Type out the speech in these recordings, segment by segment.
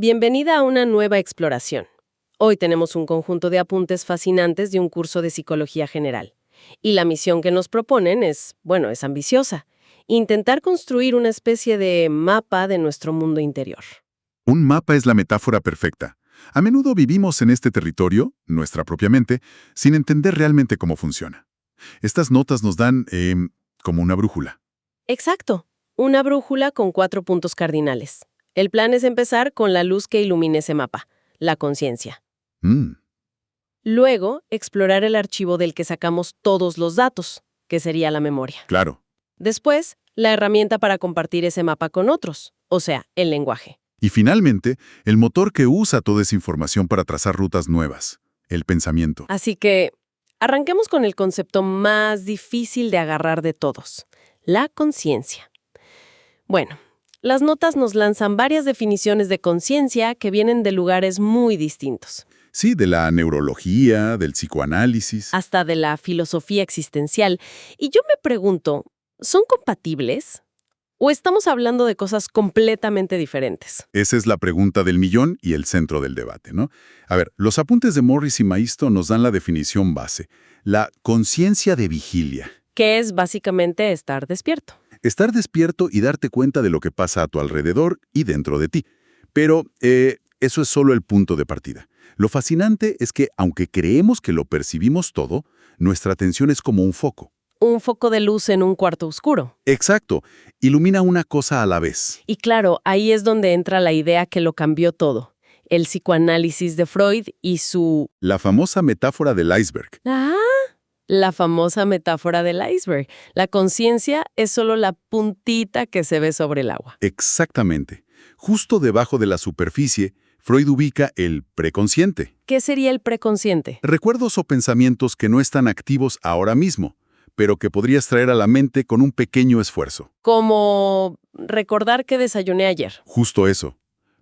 Bienvenida a una nueva exploración. Hoy tenemos un conjunto de apuntes fascinantes de un curso de psicología general. Y la misión que nos proponen es ambiciosa. Intentar construir una especie de mapa de nuestro mundo interior. Un mapa es la metáfora perfecta. A menudo vivimos en este territorio, nuestra propia mente, sin entender realmente cómo funciona. Estas notas nos dan, como una brújula. Exacto. Una brújula con 4 puntos cardinales. El plan es empezar con la luz que ilumine ese mapa, la conciencia. Luego, explorar el archivo del que sacamos todos los datos, que sería la memoria. Claro. Después, la herramienta para compartir ese mapa con otros, o sea, el lenguaje. Y finalmente, el motor que usa toda esa información para trazar rutas nuevas, el pensamiento. Así que, arranquemos con el concepto más difícil de agarrar de todos, la conciencia. Bueno, las notas nos lanzan varias definiciones de conciencia que vienen de lugares muy distintos. Sí, de la neurología, del psicoanálisis. Hasta de la filosofía existencial. Y yo me pregunto, ¿son compatibles? ¿O estamos hablando de cosas completamente diferentes? Esa es la pregunta del millón y el centro del debate, ¿no? A ver, los apuntes de Morris y Maisto nos dan la definición base, la conciencia de vigilia. Que es básicamente estar despierto. Estar despierto y darte cuenta de lo que pasa a tu alrededor y dentro de ti. Pero eso es solo el punto de partida. Lo fascinante es que, aunque creemos que lo percibimos todo, nuestra atención es como un foco. Un foco de luz en un cuarto oscuro. Exacto. Ilumina una cosa a la vez. Y claro, ahí es donde entra la idea que lo cambió todo. El psicoanálisis de Freud y su... La famosa metáfora del iceberg. La famosa metáfora del iceberg. La conciencia es solo la puntita que se ve sobre el agua. Exactamente. Justo debajo de la superficie, Freud ubica el preconsciente. ¿Qué sería el preconsciente? Recuerdos o pensamientos que no están activos ahora mismo, pero que podrías traer a la mente con un pequeño esfuerzo. Como recordar que desayuné ayer. Justo eso.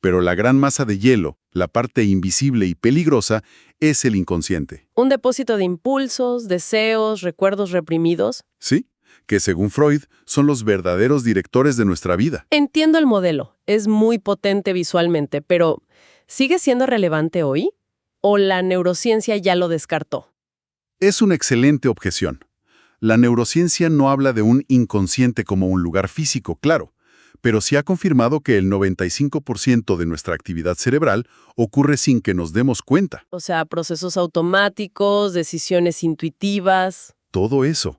Pero la gran masa de hielo, la parte invisible y peligrosa, es el inconsciente. Un depósito de impulsos, deseos, recuerdos reprimidos. ¿Sí? Que según Freud, son los verdaderos directores de nuestra vida. Entiendo el modelo. Es muy potente visualmente, pero ¿sigue siendo relevante hoy? ¿O la neurociencia ya lo descartó? Es una excelente objeción. La neurociencia no habla de un inconsciente como un lugar físico, claro, pero sí ha confirmado que el 95% de nuestra actividad cerebral ocurre sin que nos demos cuenta. O sea, procesos automáticos, decisiones intuitivas. Todo eso.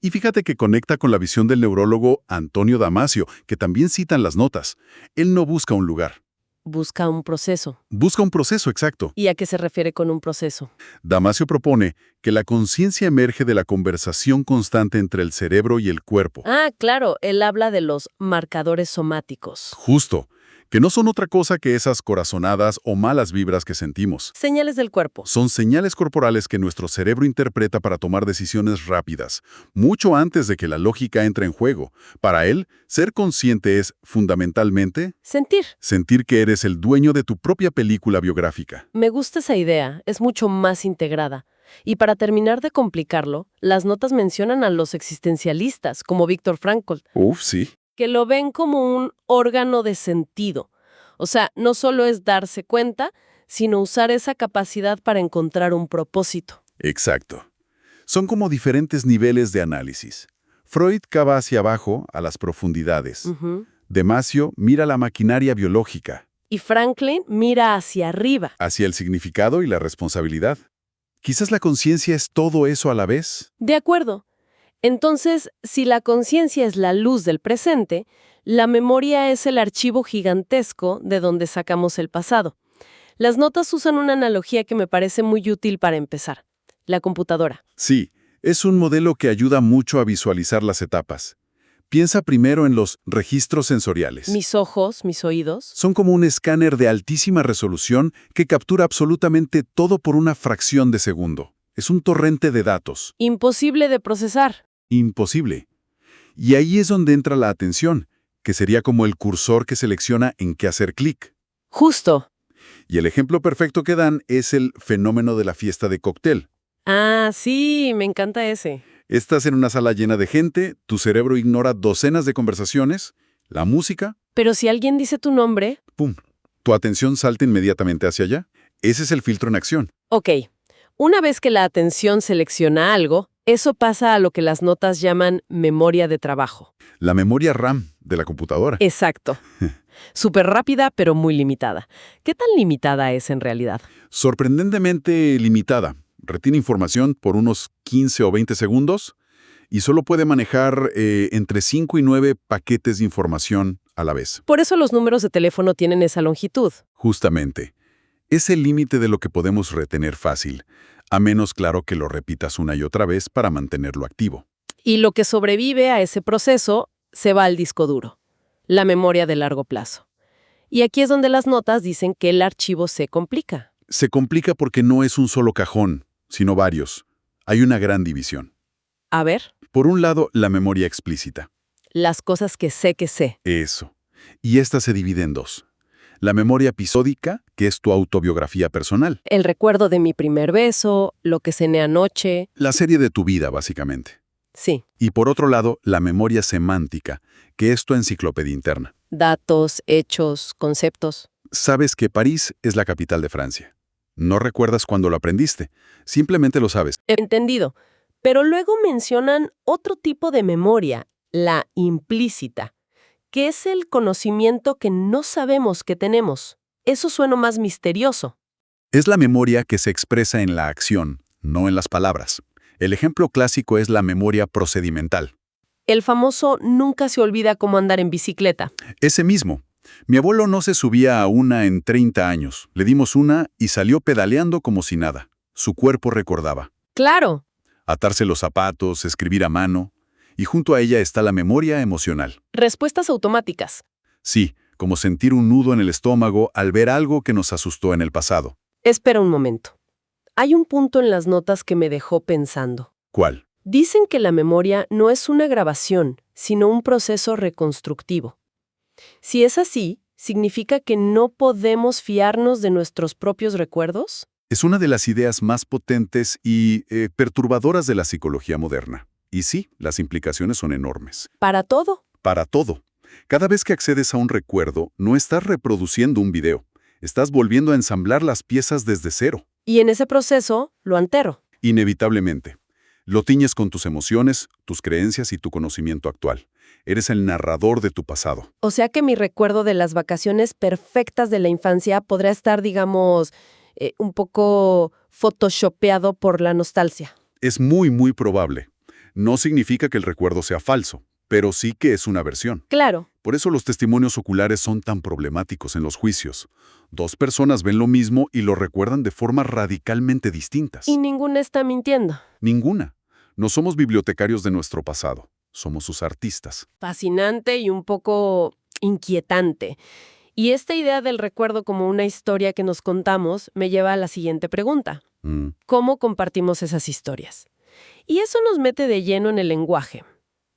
Y fíjate que conecta con la visión del neurólogo Antonio Damasio, que también citan las notas. Él no busca un lugar. Busca un proceso. Busca un proceso, exacto. ¿Y a qué se refiere con un proceso? Damasio propone que la conciencia emerge de la conversación constante entre el cerebro y el cuerpo. Claro, él habla de los marcadores somáticos. Justo, que no son otra cosa que esas corazonadas o malas vibras que sentimos. Señales del cuerpo. Son señales corporales que nuestro cerebro interpreta para tomar decisiones rápidas, mucho antes de que la lógica entre en juego. Para él, ser consciente es, fundamentalmente, sentir que eres el dueño de tu propia película biográfica. Me gusta esa idea, es mucho más integrada. Y para terminar de complicarlo, las notas mencionan a los existencialistas, como Viktor Frankl. Sí. Que lo ven como un órgano de sentido. O sea, no solo es darse cuenta, sino usar esa capacidad para encontrar un propósito. Exacto. Son como diferentes niveles de análisis. Freud cava hacia abajo, a las profundidades. Damasio mira la maquinaria biológica. Y Franklin mira hacia arriba. Hacia el significado y la responsabilidad. Quizás la conciencia es todo eso a la vez. De acuerdo. Entonces, si la conciencia es la luz del presente, la memoria es el archivo gigantesco de donde sacamos el pasado. Las notas usan una analogía que me parece muy útil para empezar. La computadora. Sí, es un modelo que ayuda mucho a visualizar las etapas. Piensa primero en los registros sensoriales. Mis ojos, mis oídos. Son como un escáner de altísima resolución que captura absolutamente todo por una fracción de segundo. Es un torrente de datos. Imposible de procesar. Imposible. Y ahí es donde entra la atención, que sería como el cursor que selecciona en qué hacer clic. Justo. Y el ejemplo perfecto que dan es el fenómeno de la fiesta de cóctel. Sí, me encanta ese. Estás en una sala llena de gente, tu cerebro ignora docenas de conversaciones, la música... Pero si alguien dice tu nombre... ¡Pum! Tu atención salta inmediatamente hacia allá. Ese es el filtro en acción. Ok, una vez que la atención selecciona algo, eso pasa a lo que las notas llaman memoria de trabajo. La memoria RAM de la computadora. Exacto. Súper rápida, pero muy limitada. ¿Qué tan limitada es en realidad? Sorprendentemente limitada. Retiene información por unos 15 o 20 segundos y solo puede manejar entre 5 y 9 paquetes de información a la vez. Por eso los números de teléfono tienen esa longitud. Justamente. Es el límite de lo que podemos retener fácil, a menos claro que lo repitas una y otra vez para mantenerlo activo. Y lo que sobrevive a ese proceso se va al disco duro, la memoria de largo plazo. Y aquí es donde las notas dicen que el archivo se complica. Se complica porque no es un solo cajón, sino varios. Hay una gran división. A ver, Por un lado, la memoria explícita. las cosas que sé. Eso. Y esta se divide en dos. La memoria episódica, que es tu autobiografía personal. El recuerdo de mi primer beso, lo que cené anoche. La serie de tu vida, básicamente. Sí, Y por otro lado, la memoria semántica, que es tu enciclopedia interna. datos, hechos, conceptos. Sabes que París es la capital de Francia. No recuerdas cuándo lo aprendiste, simplemente lo sabes. Entendido. Pero luego mencionan otro tipo de memoria, la implícita, que es el conocimiento que no sabemos que tenemos. Eso suena más misterioso. Es la memoria que se expresa en la acción, no en las palabras. El ejemplo clásico es la memoria procedimental. El famoso nunca se olvida cómo andar en bicicleta. Ese mismo. Mi abuelo no se subía a una en 30 años. Le dimos una y salió pedaleando como si nada. Su cuerpo recordaba. Claro. Atarse los zapatos, escribir a mano. Y junto a ella está la memoria emocional. Respuestas automáticas. Sí, como sentir un nudo en el estómago al ver algo que nos asustó en el pasado. Espera un momento. Hay un punto en las notas que me dejó pensando. ¿Cuál? Dicen que la memoria no es una grabación, sino un proceso reconstructivo. Si es así, ¿significa que no podemos fiarnos de nuestros propios recuerdos? Es una de las ideas más potentes y perturbadoras de la psicología moderna. Y sí, las implicaciones son enormes. ¿Para todo? Para todo. Cada vez que accedes a un recuerdo, no estás reproduciendo un video. Estás volviendo a ensamblar las piezas desde cero. Y en ese proceso, lo altero. Inevitablemente. Lo tiñes con tus emociones, tus creencias y tu conocimiento actual. Eres el narrador de tu pasado. O sea que mi recuerdo de las vacaciones perfectas de la infancia podrá estar, digamos, un poco photoshopeado por la nostalgia. Es muy probable. No significa que el recuerdo sea falso, pero sí que es una versión. Claro. Por eso los testimonios oculares son tan problemáticos en los juicios. Dos personas ven lo mismo y lo recuerdan de formas radicalmente distintas. Y ninguna está mintiendo. Ninguna. No somos bibliotecarios de nuestro pasado. Somos sus artistas. Fascinante y un poco inquietante. Y esta idea del recuerdo como una historia que nos contamos me lleva a la siguiente pregunta. ¿Cómo compartimos esas historias? Y eso nos mete de lleno en el lenguaje.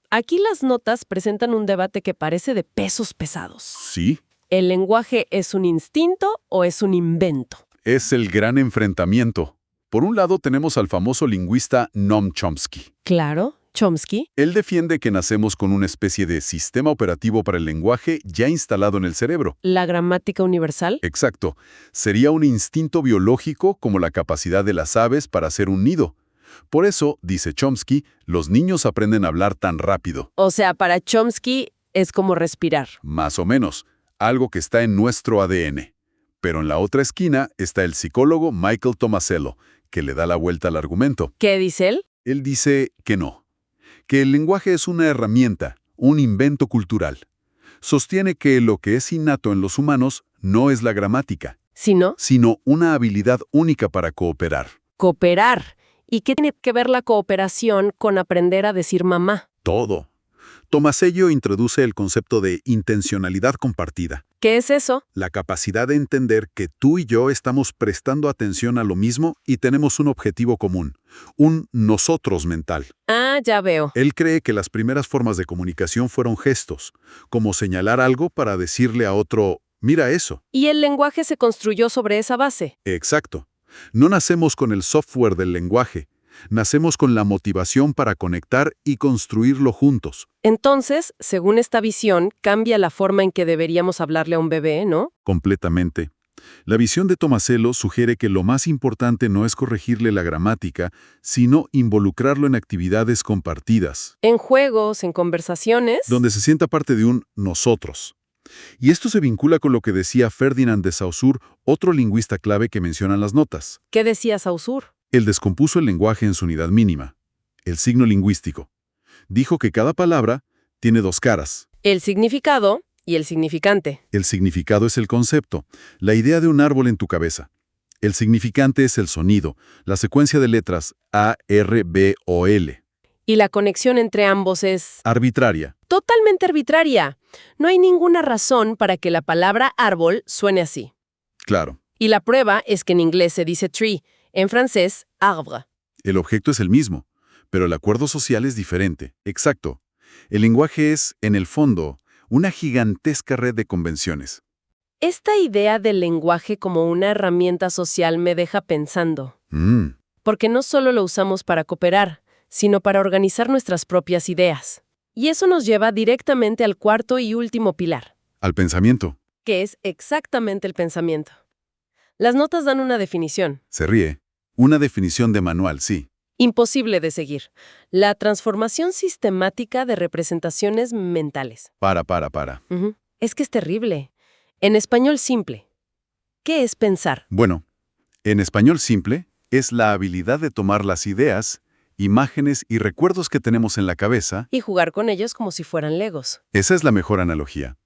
Aquí las notas presentan un debate que parece de pesos pesados. Sí. ¿El lenguaje es un instinto o es un invento? Es el gran enfrentamiento. Por un lado tenemos al famoso lingüista Noam Chomsky. Claro, Chomsky. Él defiende que nacemos con una especie de sistema operativo para el lenguaje ya instalado en el cerebro. ¿La gramática universal? Exacto. Sería un instinto biológico como la capacidad de las aves para hacer un nido. Por eso, dice Chomsky, los niños aprenden a hablar tan rápido. O sea, para Chomsky es como respirar. Más o menos, algo que está en nuestro ADN. Pero en la otra esquina está el psicólogo Michael Tomasello, que le da la vuelta al argumento. ¿Qué dice él? Él dice que no, que el lenguaje es una herramienta, un invento cultural. Sostiene que lo que es innato en los humanos no es la gramática, ¿Sí, no? sino una habilidad única para cooperar. Cooperar. ¿Y qué tiene que ver la cooperación con aprender a decir mamá? Todo. Tomasello introduce el concepto de intencionalidad compartida, ¿Qué es eso? la capacidad de entender que tú y yo estamos prestando atención a lo mismo y tenemos un objetivo común, un nosotros mental. Ah, ya veo. Él cree que las primeras formas de comunicación fueron gestos, como señalar algo para decirle a otro, mira eso. Y el lenguaje se construyó sobre esa base. Exacto. No nacemos con el software del lenguaje, Nacemos con la motivación para conectar y construirlo juntos. Entonces, según esta visión, cambia la forma en que deberíamos hablarle a un bebé, ¿no? Completamente. La visión de Tomasello sugiere que lo más importante no es corregirle la gramática, sino involucrarlo en actividades compartidas, En juegos, en conversaciones. donde se sienta parte de un nosotros. Y esto se vincula con lo que decía Ferdinand de Saussure, otro lingüista clave que mencionan las notas. ¿Qué decía Saussure? Él descompuso el lenguaje en su unidad mínima, el signo lingüístico. Dijo que cada palabra tiene dos caras. El significado y el significante. El significado es el concepto, la idea de un árbol en tu cabeza. El significante es el sonido, la secuencia de letras A, R, B o L. Y la conexión entre ambos es Arbitraria. totalmente arbitraria. No hay ninguna razón para que la palabra árbol suene así. Claro, Y la prueba es que en inglés se dice tree, en francés arbre. el objeto es el mismo, pero el acuerdo social es diferente. Exacto. El lenguaje es, en el fondo, una gigantesca red de convenciones. Esta idea del lenguaje como una herramienta social me deja pensando, porque no solo lo usamos para cooperar, sino para organizar nuestras propias ideas. Y eso nos lleva directamente al cuarto y último pilar, Al pensamiento. que es exactamente el pensamiento. Las notas dan una definición, Se ríe. Una definición de manual, sí. imposible de seguir, la transformación sistemática de representaciones mentales. Para. Ujú. Es que es terrible. En español simple, ¿qué es pensar? Bueno, en español simple, es la habilidad de tomar las ideas, imágenes y recuerdos que tenemos en la cabeza. Y jugar con ellos como si fueran legos. Esa es la mejor analogía.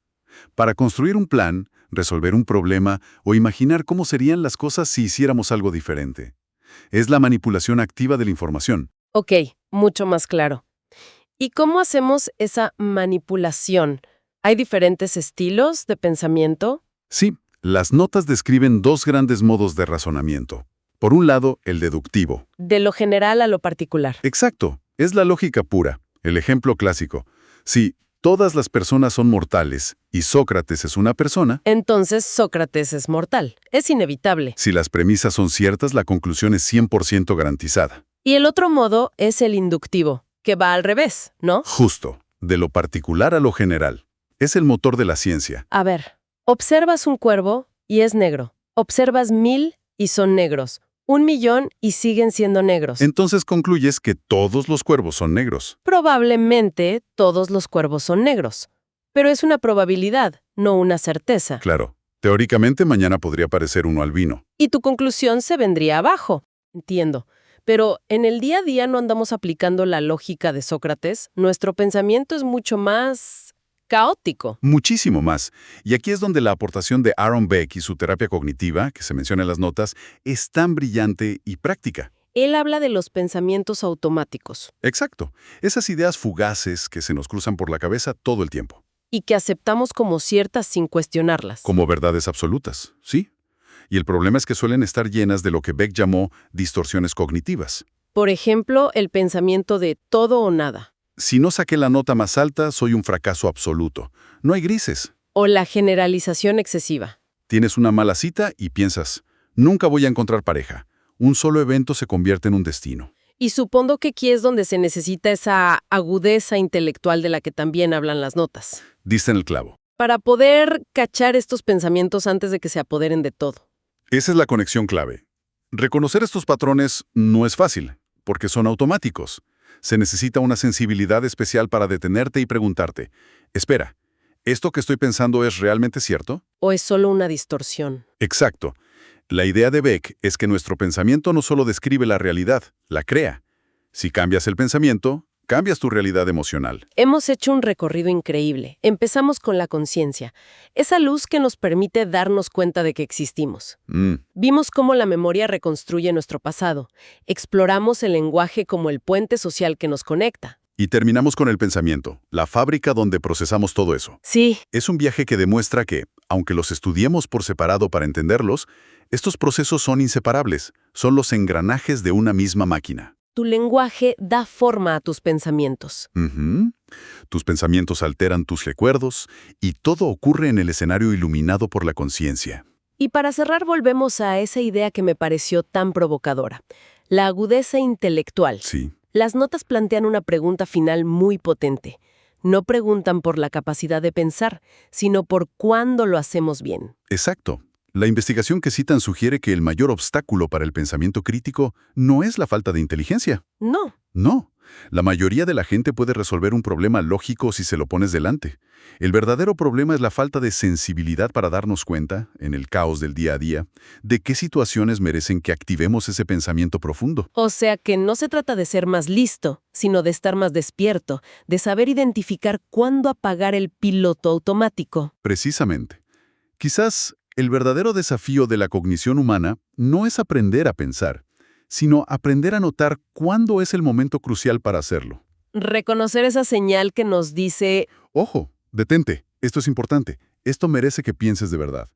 Para construir un plan, resolver un problema o imaginar cómo serían las cosas si hiciéramos algo diferente. Es la manipulación activa de la información. Ok, mucho más claro. ¿Y cómo hacemos esa manipulación? ¿Hay diferentes estilos de pensamiento? Sí, las notas describen dos grandes modos de razonamiento. Por un lado, el deductivo. De lo general a lo particular. Exacto, es la lógica pura, el ejemplo clásico. Si todas las personas son mortales y Sócrates es una persona, Entonces Sócrates es mortal. Es inevitable. si las premisas son ciertas, la conclusión es 100% garantizada. Y el otro modo es el inductivo, que va al revés, ¿no? Justo, de lo particular a lo general. Es el motor de la ciencia. A ver, observas un cuervo y es negro. Observas 1000 y son negros. 1.000.000 y siguen siendo negros. Entonces concluyes que todos los cuervos son negros. Probablemente todos los cuervos son negros. Pero es una probabilidad, no una certeza. Claro, teóricamente mañana podría aparecer uno albino. Y tu conclusión se vendría abajo. Entiendo. Pero en el día a día no andamos aplicando la lógica de Sócrates. Nuestro pensamiento es mucho más caótico. Muchísimo más. Y aquí es donde la aportación de Aaron Beck y su terapia cognitiva, que se menciona en las notas, es tan brillante y práctica. Él habla de los pensamientos automáticos Exacto. Esas ideas fugaces que se nos cruzan por la cabeza todo el tiempo. y que aceptamos como ciertas sin cuestionarlas. Como verdades absolutas, ¿sí? Y el problema es que suelen estar llenas de lo que Beck llamó distorsiones cognitivas. Por ejemplo, el pensamiento de todo o nada. Si no saqué la nota más alta, soy un fracaso absoluto. No hay grises. O la generalización excesiva. Tienes una mala cita y piensas, nunca voy a encontrar pareja. Un solo evento se convierte en un destino. Y supongo que aquí es donde se necesita esa agudeza intelectual de la que también hablan las notas. Diste en el clavo. Para poder cachar estos pensamientos antes de que se apoderen de todo. Esa es la conexión clave. Reconocer estos patrones no es fácil, porque son automáticos. Se necesita una sensibilidad especial para detenerte y preguntarte, espera, ¿esto que estoy pensando es realmente cierto? ¿O es solo una distorsión? Exacto. La idea de Beck es que nuestro pensamiento no solo describe la realidad, la crea. Si cambias el pensamiento, cambias tu realidad emocional. Hemos hecho un recorrido increíble. Empezamos con la conciencia, esa luz que nos permite darnos cuenta de que existimos. Vimos cómo la memoria reconstruye nuestro pasado. Exploramos el lenguaje como el puente social que nos conecta. Y terminamos con el pensamiento, la fábrica donde procesamos todo eso. Sí, Es un viaje que demuestra que, aunque los estudiemos por separado para entenderlos, estos procesos son inseparables, son los engranajes de una misma máquina. tu lenguaje da forma a tus pensamientos. Ujú. Tus pensamientos alteran tus recuerdos y todo ocurre en el escenario iluminado por la conciencia. Y para cerrar volvemos a esa idea que me pareció tan provocadora. La agudeza intelectual. Sí, Las notas plantean una pregunta final muy potente. No preguntan por la capacidad de pensar, sino por cuándo lo hacemos bien. exacto. La investigación que citan sugiere que el mayor obstáculo para el pensamiento crítico no es la falta de inteligencia. No. No. La mayoría de la gente puede resolver un problema lógico si se lo pones delante. El verdadero problema es la falta de sensibilidad para darnos cuenta, en el caos del día a día, de qué situaciones merecen que activemos ese pensamiento profundo. O sea que no se trata de ser más listo, sino de estar más despierto, de saber identificar cuándo apagar el piloto automático. Precisamente. Quizás el verdadero desafío de la cognición humana no es aprender a pensar, sino aprender a notar cuándo es el momento crucial para hacerlo. Reconocer esa señal que nos dice, Ojo, detente, esto es importante, esto merece que pienses de verdad.